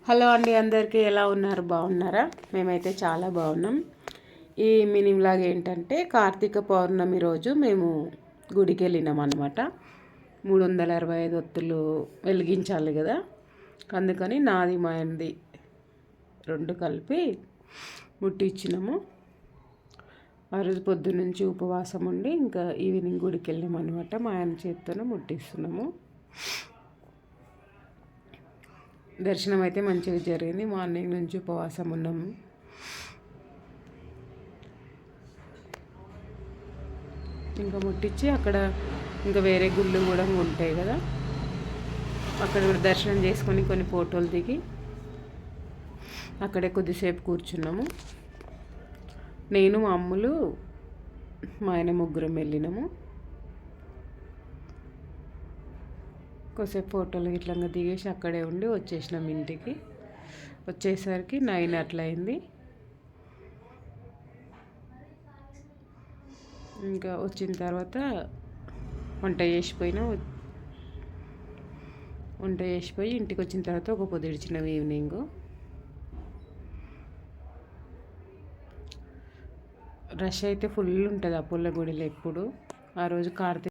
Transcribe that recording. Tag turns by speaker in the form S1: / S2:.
S1: Hello అండి, అందరికీ ఎలా ఉన్నారు? బాగున్నారా? మేమైతే చాలా బాగున్నాం. ఈ మినీ వ్లాగ్ ఏంటంటే కార్తీక పౌర్ణమి రోజు మేము గుడికి వెళ్ళినాం అనమాట. 365 ఒత్తులు వెలిగించాలి కదా, అందుకని నాది మా ఆయనది 2 కలిపి ముట్టించినాము. ఆ రోజు పొద్దున్నుంచి ఉపవాసం ఉండి ఇంకా ఈవినింగ్ గుడికి వెళ్ళాము అనమాట. మా ఆయన చేత్తోనే ముట్టిస్తున్నాము. దర్శనం అయితే మంచిగా జరిగింది. మార్నింగ్ నుంచి ఉపవాసం ఉన్నాము. ఇంకా ముట్టించి అక్కడ ఇంకా వేరే గుళ్ళు కూడా ఉంటాయి కదా, అక్కడ కూడా దర్శనం చేసుకొని కొన్ని ఫోటోలు దిగి అక్కడే కొద్దిసేపు కూర్చున్నాము. నేను మా అమ్ములు మా ఆయన ముగ్గురం వెళ్ళినాము. కొద్దిసేపు ఫోటోలు ఇట్లా దిగేసి అక్కడే ఉండి వచ్చేసినాం ఇంటికి. వచ్చేసరికి 9 అట్లా అయింది. ఇంకా వచ్చిన తర్వాత వంట చేసిపోయి ఇంటికి వచ్చిన తర్వాత ఒక పొద్దు ఇడిచినాం ఈవినింగ్. రష్ అయితే ఫుల్ ఉంటుంది అపోలో గుడిలో ఎప్పుడు. ఆ రోజు కార్తీక